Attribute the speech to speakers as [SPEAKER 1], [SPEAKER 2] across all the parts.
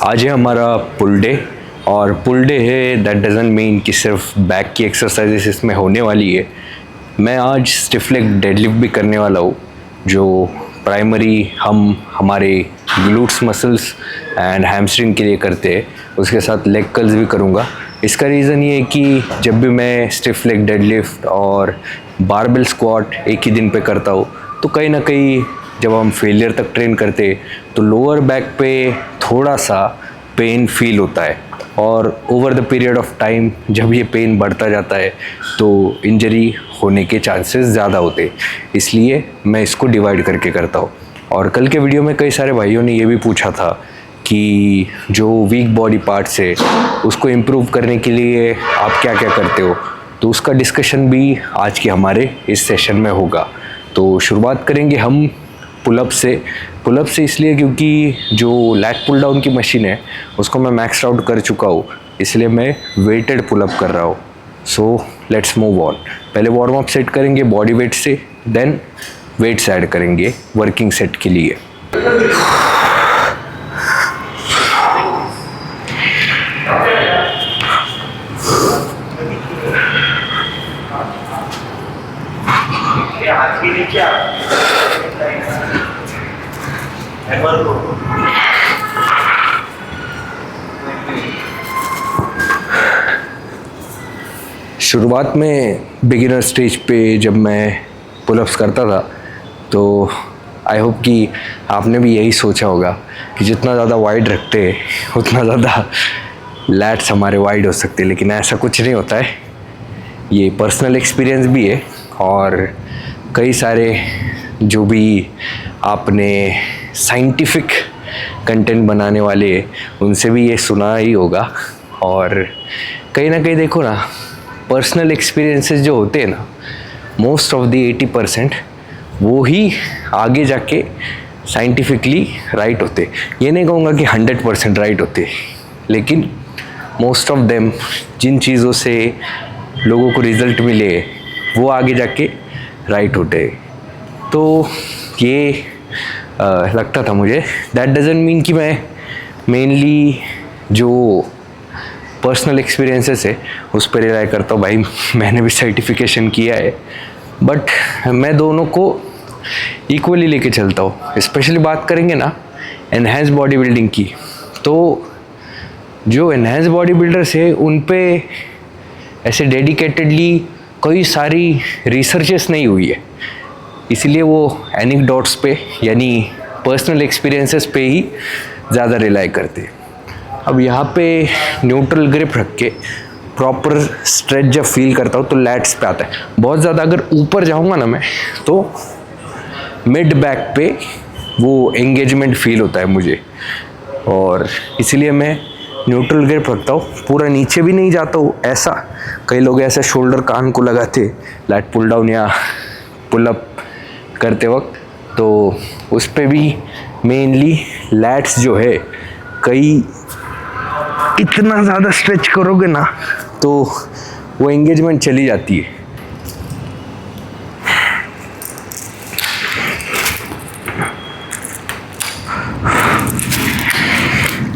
[SPEAKER 1] आज है हमारा पुल डे। और पुल डे है दैट डजंट मीन कि सिर्फ बैक की एक्सरसाइजेस इसमें होने वाली है। मैं आज स्टिफ लेग डेडलिफ्ट भी करने वाला हूँ, जो प्राइमरी हम हमारे ग्लूट्स मसल्स एंड हैमस्ट्रिंग के लिए करते हैं। उसके साथ लेग कर्ल्स भी करूँगा। इसका रीज़न ये है कि जब भी मैं स्टिफ लेग डेडलिफ्ट और बारबेल स्क्वाट एक ही दिन पे करता हूँ, तो कहीं ना कहीं जब हम फेलियर तक ट्रेन करते तो लोअर बैक पे थोड़ा सा पेन फील होता है, और over the period of time जब ये पेन बढ़ता जाता है तो इंजरी होने के चांसेस ज़्यादा होते हैं। इसलिए मैं इसको डिवाइड करके करता हूँ। और कल के वीडियो में कई सारे भाइयों ने ये भी पूछा था कि जो वीक बॉडी पार्ट्स है उसको इम्प्रूव करने के लिए आप क्या क्या करते हो, तो उसका डिस्कशन भी आज के हमारे इस सेशन में होगा। तो शुरुआत करेंगे हम पुलअप से इसलिए क्योंकि जो लैग पुल डाउन की मशीन है उसको मैं मैक्स आउट कर चुका हूँ, इसलिए मैं वेटेड पुलअप कर रहा हूँ। So let's move on. पहले वार्म अप सेट करेंगे बॉडी वेट से, देन वेट्स ऐड करेंगे वर्किंग सेट के लिए। शुरुआत में बिगिनर स्टेज पे जब मैं पुलअप्स करता था तो आई होप कि आपने भी यही सोचा होगा कि जितना ज़्यादा वाइड रखते हैं उतना ज़्यादा लैट्स हमारे वाइड हो सकते हैं, लेकिन ऐसा कुछ नहीं होता है। ये पर्सनल एक्सपीरियंस भी है, और कई सारे जो भी आपने साइंटिफिक कंटेंट बनाने वाले उनसे भी ये सुना ही होगा। और कहीं ना कहीं देखो ना, पर्सनल एक्सपीरियंसेस जो होते हैं ना, मोस्ट ऑफ द 80% वो ही आगे जाके साइंटिफिकली राइट होते। ये नहीं कहूँगा कि 100% राइट होते, लेकिन मोस्ट ऑफ देम जिन चीज़ों से लोगों को रिज़ल्ट मिले वो आगे जाके राइट होते। तो ये लगता था मुझे। दैट डजंट मीन कि मैं मेनली जो पर्सनल एक्सपीरियंसेस है उस पर रिलाई करता हूँ। भाई मैंने भी सर्टिफिकेशन किया है, बट मैं दोनों को इक्वली लेके चलता हूँ। स्पेशली बात करेंगे ना एनहेंस बॉडी बिल्डिंग की, तो जो एनहेंस बॉडी बिल्डर्स है उन पे ऐसे डेडिकेटेडली कई सारी रिसर्चेस नहीं हुई है, इसीलिए वो एनेक्डोट्स पे यानी पर्सनल एक्सपीरियंसेस पे ही ज़्यादा रिलाई करते हैं। अब यहाँ पे न्यूट्रल ग्रिप रख के प्रॉपर स्ट्रेच जब फील करता हूँ तो लैट्स पे आता है। बहुत ज़्यादा अगर ऊपर जाऊँगा ना मैं, तो मिड बैक पे वो एंगेजमेंट फील होता है मुझे, और इसीलिए मैं न्यूट्रल ग्रिप रखता हूँ। पूरा नीचे भी नहीं जाता हूँ ऐसा। कई लोग ऐसे शोल्डर कान को लगाते लैट पुल डाउन या पुल अप करते वक्त, तो उस पे भी मेनली लैट्स जो है, कई इतना ज़्यादा स्ट्रेच करोगे ना तो वो एंगेजमेंट चली जाती है।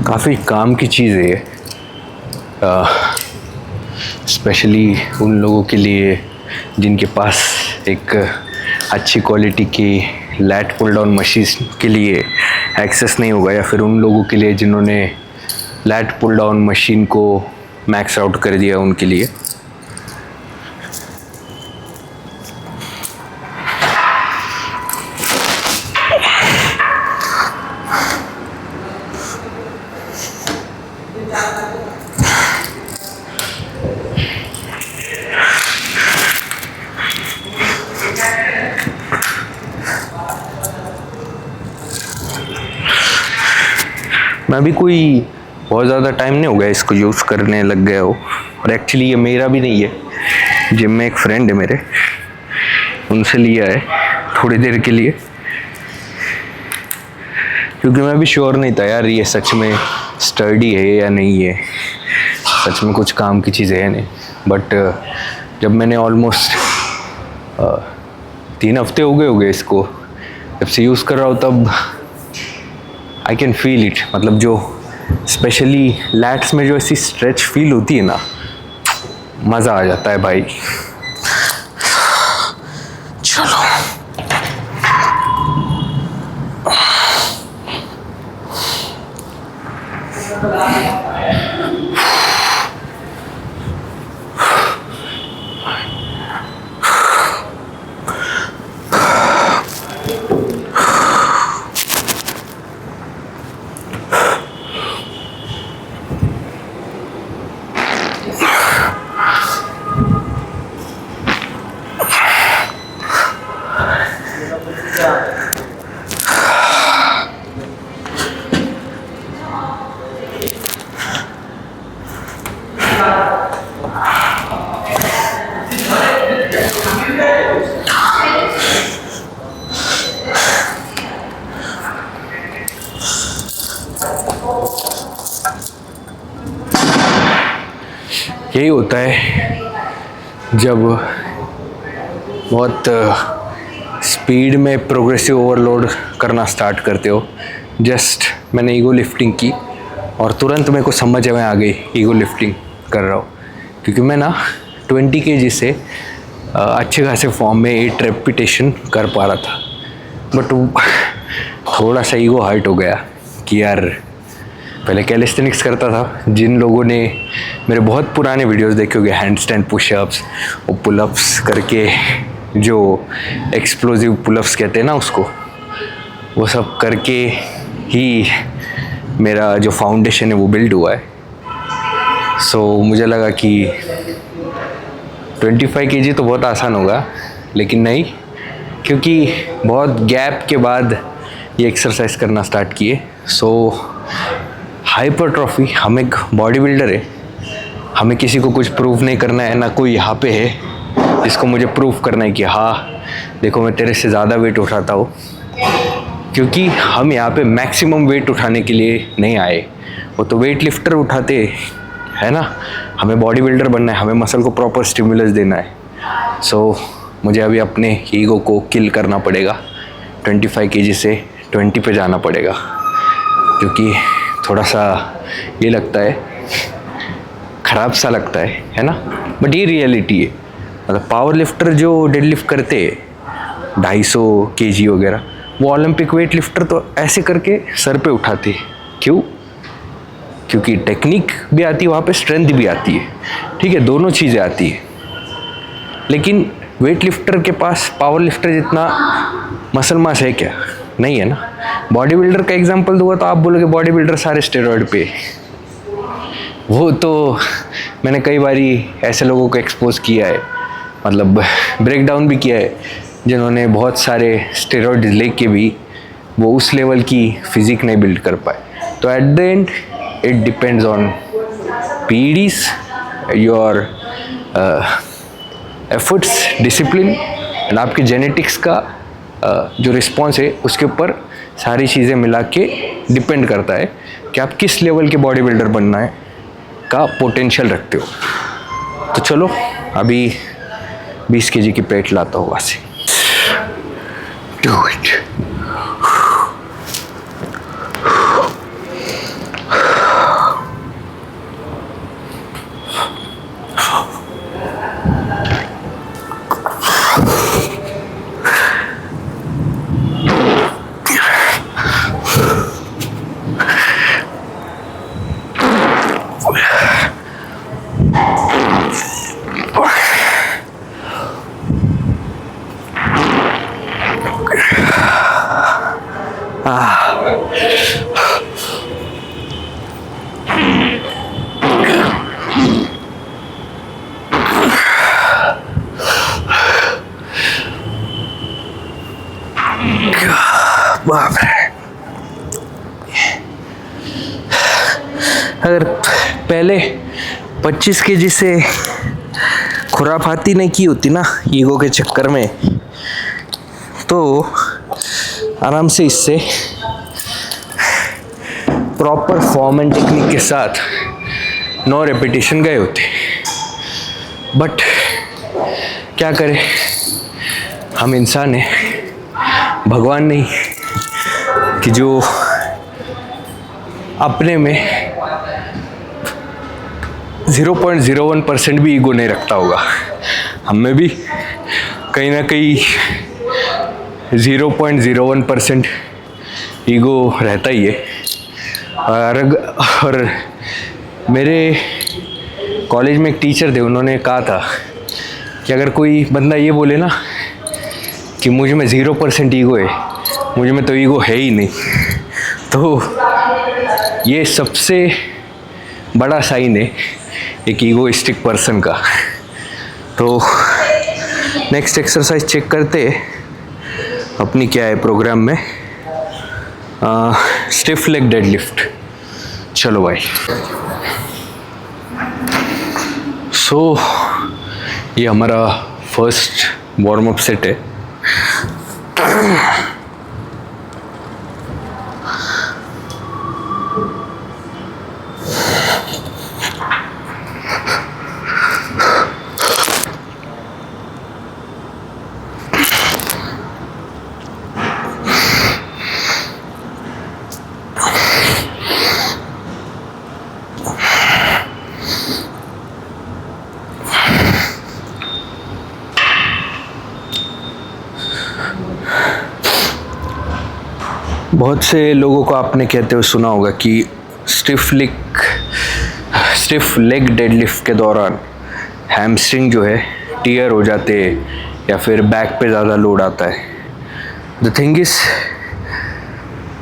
[SPEAKER 1] काफ़ी काम की चीज़ है, स्पेशली उन लोगों के लिए जिनके पास एक अच्छी क्वालिटी की लैट पुल डाउन मशीन के लिए एक्सेस नहीं होगा, या फिर उन लोगों के लिए जिन्होंने लैट पुल डाउन मशीन को मैक्स आउट कर दिया उनके लिए। मैं भी कोई बहुत ज़्यादा टाइम नहीं हो गया इसको यूज़ करने लग गया हो, और एक्चुअली ये मेरा भी नहीं है, जिम में एक फ्रेंड है मेरे, उनसे लिया है थोड़ी देर के लिए, क्योंकि मैं भी श्योर नहीं था यार ये सच में स्टडी है या नहीं है, सच में कुछ काम की चीज़ है नहीं। बट जब मैंने ऑलमोस्ट 3 हफ्ते हो गए इसको जब से यूज़ कर रहा हूँ, तब आई कैन फील इट। मतलब जो स्पेशली लैट्स में जो ऐसी स्ट्रेच फील होती है ना, मज़ा आ जाता है भाई। चलो यही होता है जब बहुत स्पीड में प्रोग्रेसिव ओवरलोड करना स्टार्ट करते हो। जस्ट मैंने ईगो लिफ्टिंग की और तुरंत मेरे को समझ में आ गई ईगो लिफ्टिंग कर रहा हूँ, क्योंकि मैं ना 20 kg से अच्छे खासे फॉर्म में 8 रेपिटेशन कर पा रहा था। बट थोड़ा सा ईगो हर्ट हो गया कि यार पहले कैलिस्थेनिक्स करता था। जिन लोगों ने मेरे बहुत पुराने वीडियोस देखे होंगे, हैंड स्टैंड पुशअप्स और पुलअप्स करके, जो एक्सप्लोजिव पुलअप्स कहते हैं ना उसको, वो सब करके ही मेरा जो फाउंडेशन है वो बिल्ड हुआ है। सो मुझे लगा कि 25 kg तो बहुत आसान होगा, लेकिन नहीं, क्योंकि बहुत गैप के बाद ये एक्सरसाइज करना स्टार्ट किए। सो हाइपरट्रॉफी, हम एक बॉडी बिल्डर है, हमें किसी को कुछ प्रूव नहीं करना है, ना कोई यहाँ पे है जिसको मुझे प्रूव करना है कि हाँ देखो मैं तेरे से ज़्यादा वेट उठाता हूँ। क्योंकि हम यहाँ पे मैक्सिमम वेट उठाने के लिए नहीं आए, वो तो वेट लिफ्टर उठाते है ना, हमें बॉडी बिल्डर बनना है, हमें मसल को प्रॉपर स्टिमुलस देना है। सो मुझे अभी अपने ईगो को किल करना पड़ेगा, 25 kg से 20 पे जाना पड़ेगा, क्योंकि थोड़ा सा ये लगता है, ख़राब सा लगता है ना, बट ये रियलिटी है। मतलब पावर लिफ्टर जो डेडलिफ्ट करते 250 kg वगैरह, वो ओलंपिक वेट लिफ्टर तो ऐसे करके सर पे उठाते। क्यों? क्योंकि टेक्निक भी आती है वहाँ पे, स्ट्रेंथ भी आती है, ठीक है, दोनों चीज़ें आती है। लेकिन वेट लिफ्टर के पास पावर लिफ्टर जितना मसल मास है क्या? नहीं है ना। बॉडी बिल्डर का एग्जांपल दूंगा तो आप बोलोगे बॉडी बिल्डर सारे स्टेरॉइड पे। वो तो मैंने कई बारी ऐसे लोगों को एक्सपोज किया है, मतलब ब्रेक डाउन भी किया है, जिन्होंने बहुत सारे स्टेरॉइड लेके भी वो उस लेवल की फिजिक नहीं बिल्ड कर पाए। तो at the end it depends on PDs, your efforts, discipline and आपके जेनेटिक्स का जो रिस्पॉन्स है उसके ऊपर सारी चीज़ें मिला के डिपेंड करता है कि आप किस लेवल के बॉडी बिल्डर बनना है का पोटेंशियल रखते हो। तो चलो अभी 20 kg की प्लेट लाता हूँ वहाँ से। Do it. बाप रे, अगर पहले 25 kg से खुराफाती नहीं की होती ना ईगो के चक्कर में, तो आराम से इससे प्रॉपर फॉर्म एंड टेक्निक के साथ 9 रेपिटेशन गए होते। बट क्या करें, हम इंसान हैं, भगवान नहीं कि जो अपने में 0.01% भी ईगो नहीं रखता होगा। हम में भी कहीं ना कहीं 0.01% ईगो रहता ही है। और मेरे कॉलेज में एक टीचर थे, उन्होंने कहा था कि अगर कोई बंदा ये बोले ना कि मुझे में 0% ईगो है, मुझे में तो ईगो है ही नहीं, तो ये सबसे बड़ा साइन है एक ईगोइस्टिक पर्सन का। तो नेक्स्ट एक्सरसाइज चेक करते अपनी क्या है प्रोग्राम में। Stiff leg deadlift. चलो भाई। सो ये हमारा फर्स्ट वार्म अप सेट है। बहुत से लोगों को आपने कहते हुए सुना होगा कि स्टिफ लेग डेडलिफ्ट के दौरान हैमस्ट्रिंग जो है टीयर हो जाते हैं या फिर बैक पे ज़्यादा लोड आता है। द थिंग इज़,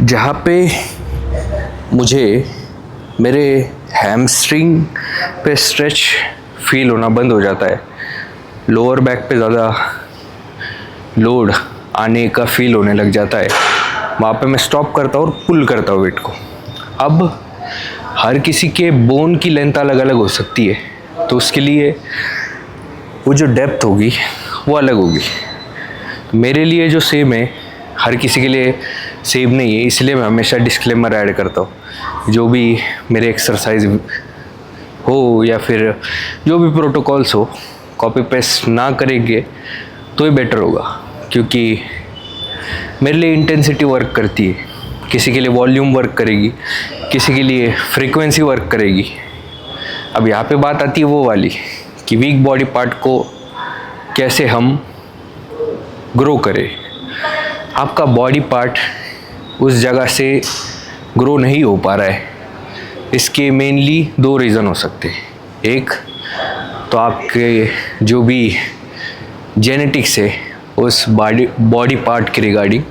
[SPEAKER 1] जहाँ पे मुझे मेरे हैमस्ट्रिंग पे स्ट्रेच फील होना बंद हो जाता है, लोअर बैक पे ज़्यादा लोड आने का फील होने लग जाता है, वहाँ पे मैं स्टॉप करता हूँ और पुल करता हूँ वेट को। अब हर किसी के बोन की लेंथ अलग अलग हो सकती है, तो उसके लिए वो जो डेप्थ होगी वो अलग होगी। मेरे लिए जो सेम है हर किसी के लिए सेम नहीं है, इसलिए मैं हमेशा डिस्क्लेमर ऐड करता हूँ। जो भी मेरे एक्सरसाइज हो या फिर जो भी प्रोटोकॉल्स हो, कॉपी पेस्ट ना करेंगे तो ही बेटर होगा, क्योंकि मेरे लिए इंटेंसिटी वर्क करती है, किसी के लिए वॉल्यूम वर्क करेगी, किसी के लिए फ्रीक्वेंसी वर्क करेगी। अब यहाँ पे बात आती है वो वाली कि वीक बॉडी पार्ट को कैसे हम ग्रो करें। आपका बॉडी पार्ट उस जगह से ग्रो नहीं हो पा रहा है, इसके मेनली 2 रीज़न हो सकते हैं। एक तो आपके जो भी जेनेटिक्स है उस बॉडी पार्ट के रिगार्डिंग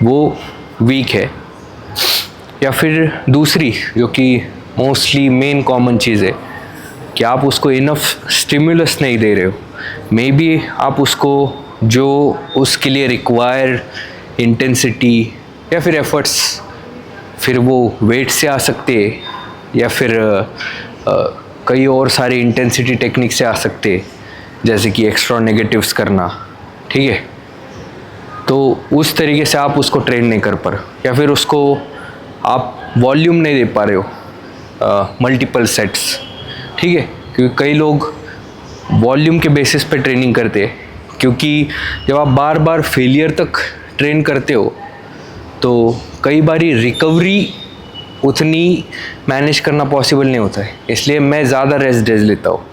[SPEAKER 1] वो वीक है, या फिर दूसरी जो कि मोस्टली मेन कॉमन चीज़ है कि आप उसको इनफ स्टिमुलस नहीं दे रहे हो। मे बी आप उसको जो उसके लिए रिक्वायर इंटेंसिटी या फिर एफर्ट्स फिर वो वेट से आ सकते हैं या फिर कई और सारी इंटेंसिटी टेक्निक से आ सकते हैं, जैसे कि एक्स्ट्रा नेगेटिव्स करना, ठीक है। तो उस तरीके से आप उसको ट्रेन नहीं कर पा रहे हो, या फिर उसको आप वॉल्यूम नहीं दे पा रहे हो मल्टीपल सेट्स, ठीक है। क्योंकि कई लोग वॉल्यूम के बेसिस पे ट्रेनिंग करते हैं, क्योंकि जब आप बार बार फेलियर तक ट्रेन करते हो तो कई बारी रिकवरी उतनी मैनेज करना पॉसिबल नहीं होता है। इसलिए मैं ज़्यादा रेस्ट डेज लेता हूँ।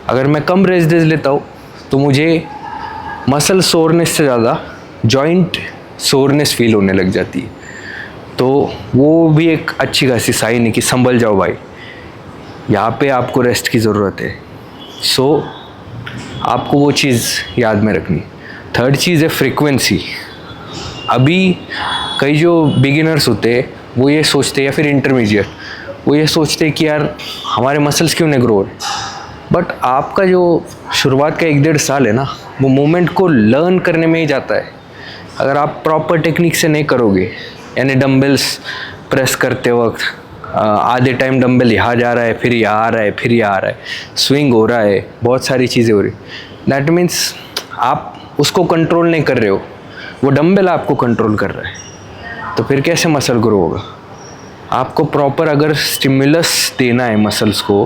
[SPEAKER 1] अगर मैं कम रेस्ट डेज लेता हूँ तो मुझे मसल सोरनेस से ज़्यादा जॉइंट सोरनेस फील होने लग जाती है। तो वो भी एक अच्छी खासी साइन है कि संभल जाओ भाई, यहाँ पे आपको रेस्ट की ज़रूरत है। सो आपको वो चीज़ याद में रखनी। थर्ड चीज़ है फ्रीक्वेंसी। अभी कई जो बिगिनर्स होते हैं वो ये सोचते हैं, या फिर इंटरमीडिएट, वो ये सोचते हैं कि यार हमारे मसल्स क्यों नहीं ग्रो हो रहे। बट आपका जो शुरुआत का 1-1.5 साल है ना, वो मोमेंट को लर्न करने में ही जाता है। अगर आप प्रॉपर टेक्निक से नहीं करोगे, यानी डंबल्स प्रेस करते वक्त आधे टाइम डंबल यहाँ जा रहा है, फिर यहाँ आ रहा है, फिर यहाँ आ रहा है, स्विंग हो रहा है, बहुत सारी चीज़ें हो रही, दैट मीन्स आप उसको कंट्रोल नहीं कर रहे हो, वो डंबल आपको कंट्रोल कर रहा है। तो फिर कैसे मसल ग्रो होगा। आपको प्रॉपर अगर स्टिमुलस देना है मसल्स को,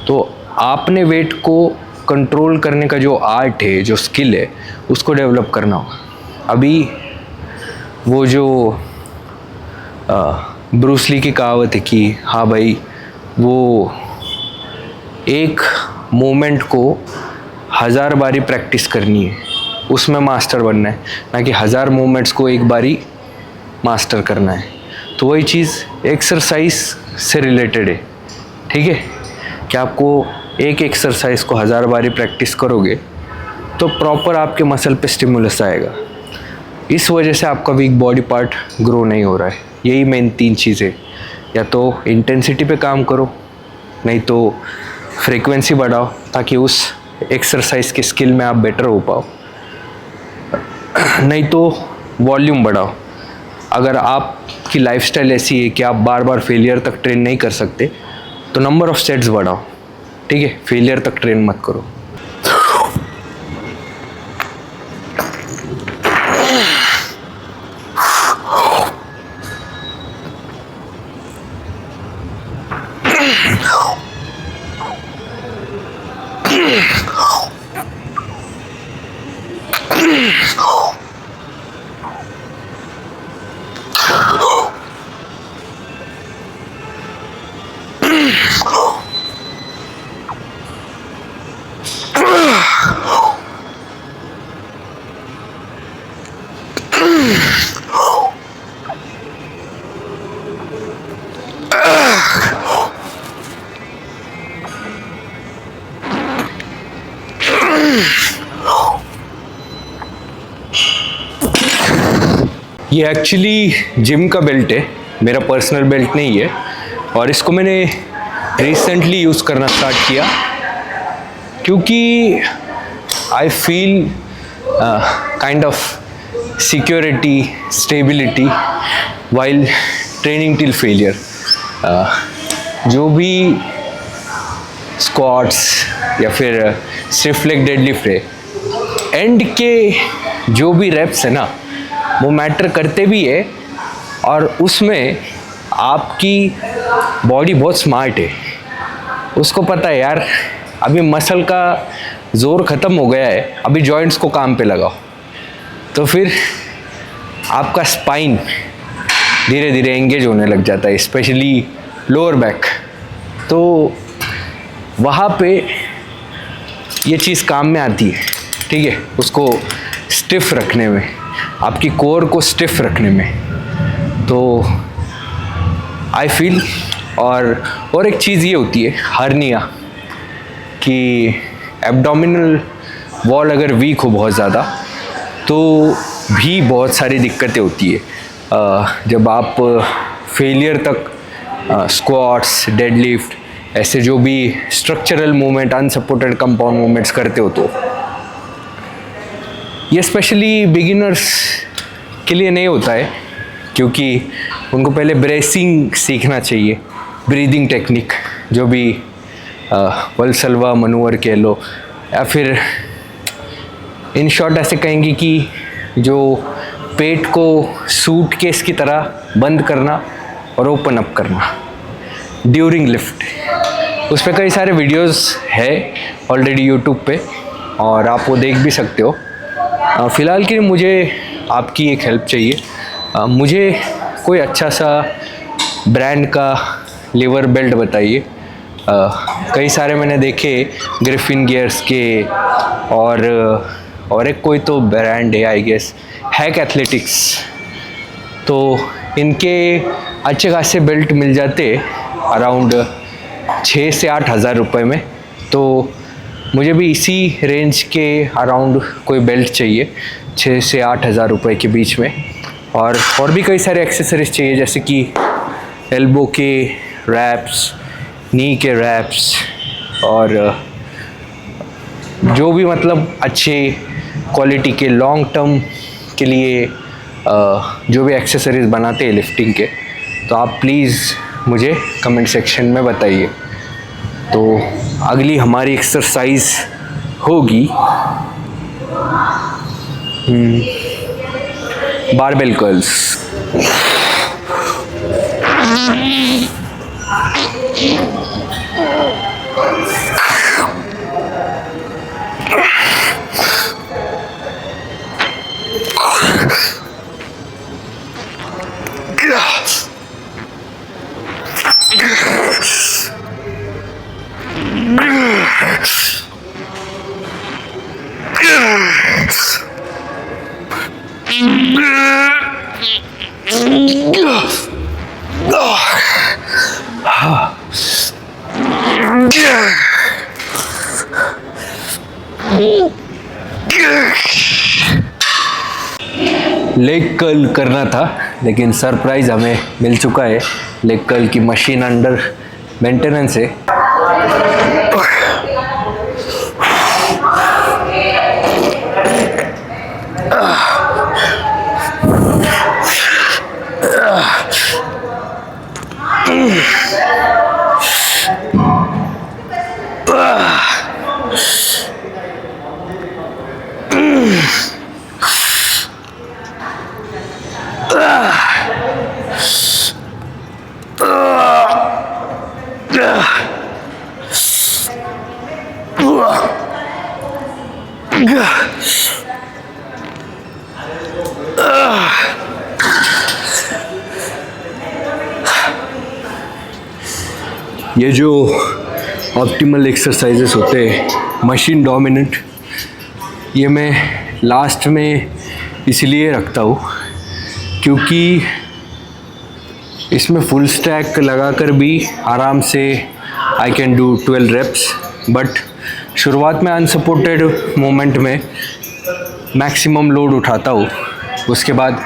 [SPEAKER 1] तो आपने वेट को कंट्रोल करने का जो आर्ट है, जो स्किल है, उसको डेवलप करना होगा। अभी वो जो ब्रूस ली की कहावत है कि हाँ भाई, वो एक मोमेंट को 1000 बारी प्रैक्टिस करनी है, उसमें मास्टर बनना है, ना कि 1000 मोमेंट्स को एक बारी मास्टर करना है। तो वही चीज़ एक्सरसाइज से रिलेटेड है, ठीक है, कि आपको एक एक्सरसाइज को 1000 बारी प्रैक्टिस करोगे तो प्रॉपर आपके मसल पे स्टिमुलस आएगा। इस वजह से आपका वीक बॉडी पार्ट ग्रो नहीं हो रहा है। यही मेन 3 चीज़ें, या तो इंटेंसिटी पे काम करो, नहीं तो फ्रीक्वेंसी बढ़ाओ ताकि उस एक्सरसाइज के स्किल में आप बेटर हो पाओ, नहीं तो वॉल्यूम बढ़ाओ। अगर आपकी लाइफस्टाइल ऐसी है कि आप बार बार फेलियर तक ट्रेन नहीं कर सकते तो नंबर ऑफ सेट्स बढ़ाओ, ठीक है, फेलियर तक ट्रेन मत करो। ये एक्चुअली जिम का बेल्ट है, मेरा पर्सनल बेल्ट नहीं है, और इसको मैंने रिसेंटली यूज़ करना स्टार्ट किया क्योंकि I feel kind of security, stability while training till failure. जो भी स्क्वाट्स या फिर स्टिफ लेग डेडलिफ्ट है, एंड के जो भी रेप्स है ना, वो मैटर करते भी है, और उसमें आपकी बॉडी बहुत स्मार्ट है, उसको पता है यार अभी मसल का ज़ोर ख़त्म हो गया है, अभी जॉइंट्स को काम पे लगाओ, तो फिर आपका स्पाइन धीरे धीरे एंगेज होने लग जाता है, स्पेशली लोअर बैक। तो वहाँ पे ये चीज़ काम में आती है, ठीक है, उसको स्टिफ रखने में, आपकी कोर को स्टिफ रखने में। तो आई फील, और एक चीज़ ये होती है हर्निया, कि एब्डोमिनल वॉल अगर वीक हो बहुत ज़्यादा तो भी बहुत सारी दिक्कतें होती है। जब आप फेलियर तक स्क्वाट्स, डेडलिफ्ट, ऐसे जो भी structural movement, unsupported compound movements करते हो, तो ये स्पेशली बिगिनर्स के लिए नहीं होता है, क्योंकि उनको पहले ब्रेसिंग सीखना चाहिए, ब्रीदिंग टेक्निक, जो भी वल्सल्वा मनूवर कह लो, या फिर इन शॉर्ट ऐसे कहेंगे कि जो पेट को सूटकेस की तरह बंद करना और ओपन अप करना ड्यूरिंग लिफ्ट। उस पर कई सारे वीडियोस है ऑलरेडी यूट्यूब पे, और आप वो देख भी सकते हो। फ़िलहाल के लिए मुझे आपकी एक हेल्प चाहिए। मुझे कोई अच्छा सा ब्रांड का लीवर बेल्ट बताइए। कई सारे मैंने देखे ग्रिफिन गियर्स के, और एक कोई तो ब्रांड है आई गेस, हैक एथलेटिक्स। तो इनके अच्छे खासे बेल्ट मिल जाते अराउंड 6 से 8 हज़ार रुपये में। तो मुझे भी इसी रेंज के अराउंड कोई बेल्ट चाहिए, 6 से 8 हज़ार रुपये के बीच में। और भी कई सारे एक्सेसरीज चाहिए, जैसे कि एल्बो के रैप्स, नी के रैप्स, और जो भी मतलब अच्छे क्वालिटी के लॉन्ग टर्म के लिए जो भी एक्सेसरीज बनाते हैं लिफ्टिंग के, तो आप प्लीज़ मुझे कमेंट सेक्शन में बताइए। तो अगली हमारी एक्सरसाइज होगी बारबेल कर्ल्स। लेग कर्ल करना था, लेकिन सरप्राइज हमें मिल चुका है। लेग कर्ल की मशीन अंडर मेंटेनेंस है। ये जो ऑप्टिमल एक्सरसाइजेस होते हैं मशीन डोमिनेंट, ये मैं लास्ट में इसलिए रखता हूँ क्योंकि इसमें फुल स्टैक लगाकर भी आराम से I can do 12 reps. But शुरुआत में अनसपोर्टेड मोमेंट में मैक्सिमम लोड उठाता हूँ, उसके बाद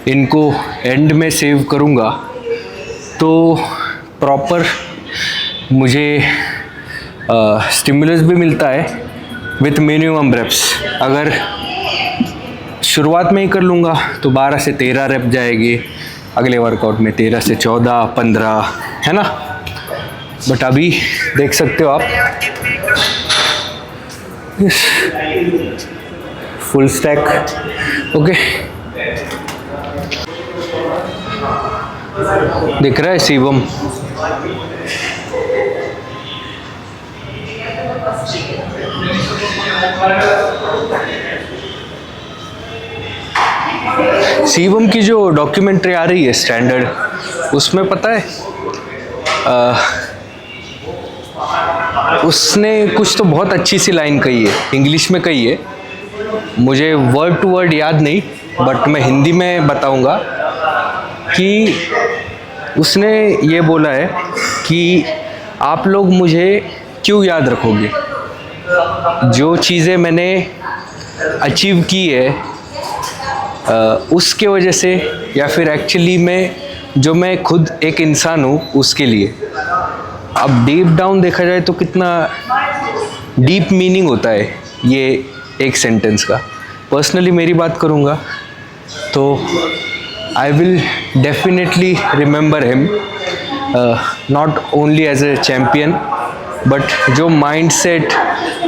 [SPEAKER 1] इनको एंड में सेव करूँगा तो प्रॉपर मुझे स्टिमुलस भी मिलता है विथ मिनिमम रेप्स। अगर शुरुआत में ही कर लूँगा तो 12 से 13 रेप जाएगी, अगले वर्कआउट में 13 से 14, 15, है ना। बट अभी देख सकते हो आप फुल स्टैक। ओके, दिख रहा है शिवम? शिवम की जो डॉक्यूमेंट्री आ रही है स्टैंडर्ड, उसमें पता है उसने कुछ तो बहुत अच्छी सी लाइन कही है, इंग्लिश में कही है, मुझे वर्ड टू वर्ड याद नहीं, बट मैं हिंदी में बताऊंगा कि उसने ये बोला है कि आप लोग मुझे क्यों याद रखोगे, जो चीज़ें मैंने अचीव की है उसके वजह से, या फिर एक्चुअली में जो मैं खुद एक इंसान हूँ उसके लिए। अब डीप डाउन देखा जाए तो कितना डीप मीनिंग होता है ये एक सेंटेंस का। पर्सनली मेरी बात करूँगा तो I will definitely remember him, not only as a champion but जो माइंडसेट,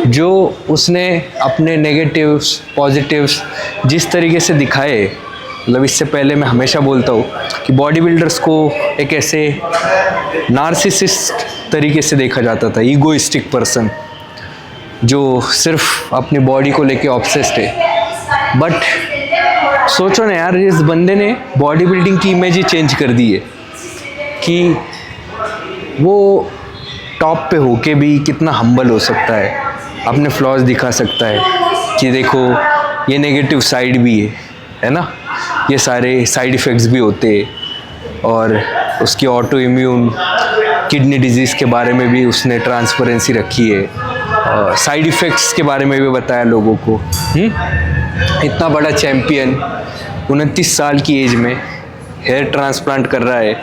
[SPEAKER 1] जो उसने अपने नेगेटिव्स पॉजिटिव्स जिस तरीके से दिखाए। मतलब इससे पहले मैं हमेशा बोलता हूँ कि बॉडी बिल्डर्स को एक ऐसे नार्सिसिस्ट तरीके से देखा जाता था, ईगोइस्टिक पर्सन जो सिर्फ अपनी बॉडी को लेके ऑब्सेस्ड है। बट सोचो ना यार, इस बंदे ने बॉडी बिल्डिंग की इमेज ही चेंज कर दी है कि वो टॉप पे होके भी कितना हम्बल हो सकता है, अपने फ्लॉज दिखा सकता है कि देखो ये नेगेटिव साइड भी है ना, ये सारे साइड इफ़ेक्ट्स भी होते हैं। और उसकी ऑटो इम्यून किडनी डिजीज़ के बारे में भी उसने ट्रांसपेरेंसी रखी है, साइड इफ़ेक्ट्स के बारे में भी बताया लोगों को। इतना बड़ा चैम्पियन 29 साल की एज में हेयर ट्रांसप्लांट कर रहा है,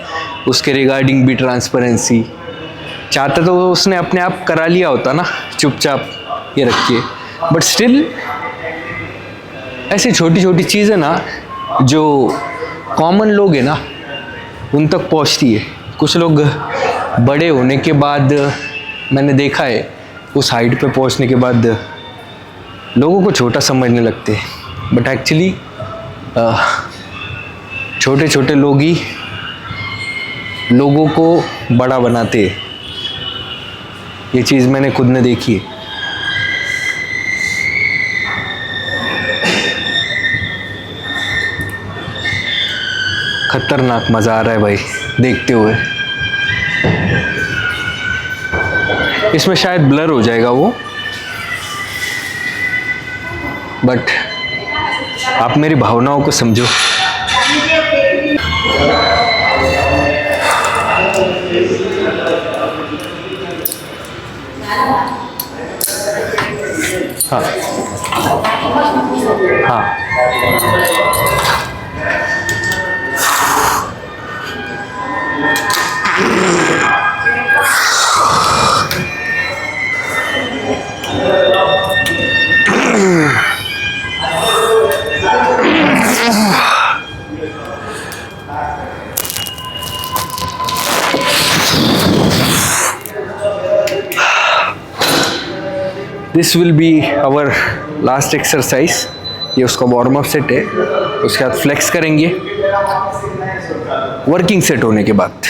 [SPEAKER 1] उसके रिगार्डिंग भी ट्रांसपेरेंसी चाहता तो उसने अपने आप करा लिया होता ना, चुपचाप ये रखिए। बट स्टिल ऐसी छोटी छोटी चीज़ें ना जो कॉमन लोग हैं ना उन तक पहुंचती है। कुछ लोग बड़े होने के बाद, मैंने देखा है, उस हाइट पे पहुंचने के बाद लोगों को छोटा समझने लगते हैं, बट एक्चुअली छोटे छोटे लोग ही लोगों को बड़ा बनाते हैं। ये चीज़ मैंने खुद ने देखी है। खतरनाक मज़ा आ रहा है भाई देखते हुए। इसमें शायद ब्लर हो जाएगा वो, बट आप मेरी भावनाओं को समझो। This will be our last exercise. ये उसका वार्म अप सेट है, उसके बाद फ्लेक्स करेंगे वर्किंग सेट होने के बाद।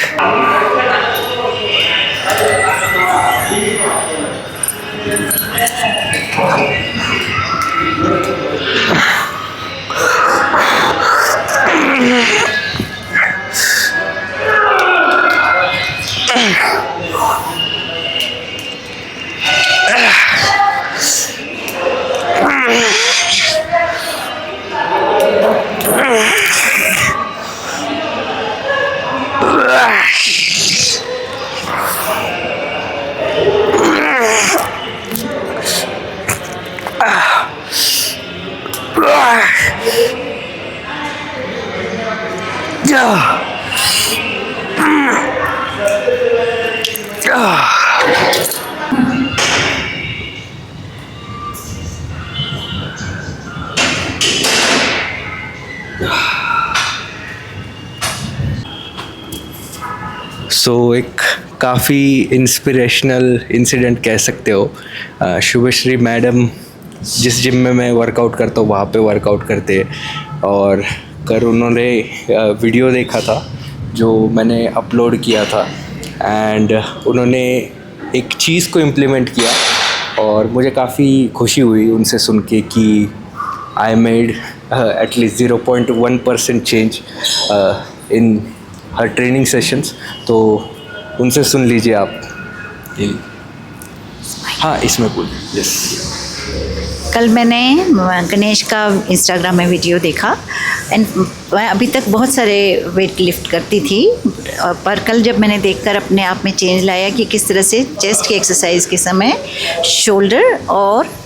[SPEAKER 1] सो एक काफ़ी इंस्पिरेशनल इंसिडेंट कह सकते हो। शुभश्री मैडम जिस जिम में मैं वर्कआउट करता हूँ वहाँ पे वर्कआउट करते हैं, और कल उन्होंने वीडियो देखा था जो मैंने अपलोड किया था, एंड उन्होंने एक चीज़ को इम्प्लीमेंट किया और मुझे काफ़ी खुशी हुई उनसे सुन के कि I made at least 0.1% change in her training sessions. तो उनसे सुन लीजिए आप। हाँ, इसमें बोल। यस,
[SPEAKER 2] कल मैंने गणेश का इंस्टाग्राम में वीडियो देखा, एंड मैं अभी तक बहुत सारे वेट लिफ्ट करती थी, पर कल जब मैंने देखकर अपने आप में चेंज लाया कि किस तरह से चेस्ट की एक्सरसाइज के समय शोल्डर और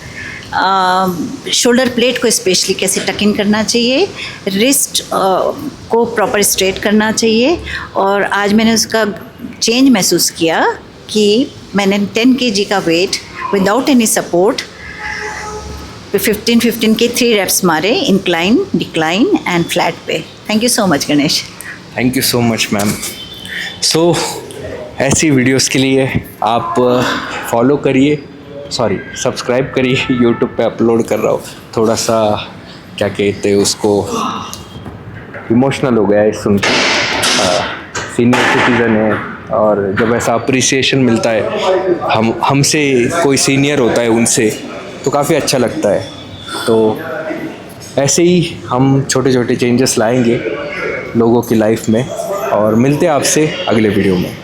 [SPEAKER 2] शोल्डर प्लेट को स्पेशली कैसे टक इन करना चाहिए, रिस्ट को प्रॉपर स्ट्रेट करना चाहिए, और आज मैंने उसका चेंज महसूस किया कि मैंने 10 kg का वेट विदाउट एनी सपोर्ट 15 के 3 रेप्स मारे, इंक्लाइन, डिक्लाइन एंड फ्लैट पे। Thank you so much Ganesh.
[SPEAKER 1] Thank you so much ma'am. So ऐसी वीडियोस के लिए आप फॉलो करिए, सॉरी सब्सक्राइब करिए। यूट्यूब पे अपलोड कर रहा हूँ, थोड़ा सा क्या कहते हैं उसको, इमोशनल हो गया है सुन के। सीनियर सिटीज़न है, और जब ऐसा अप्रिसिएशन मिलता है, हमसे कोई सीनियर होता है उनसे, तो काफ़ी अच्छा लगता है। तो ऐसे ही हम छोटे छोटे चेंजेस लाएंगे लोगों की लाइफ में, और मिलते हैं आपसे अगले वीडियो में।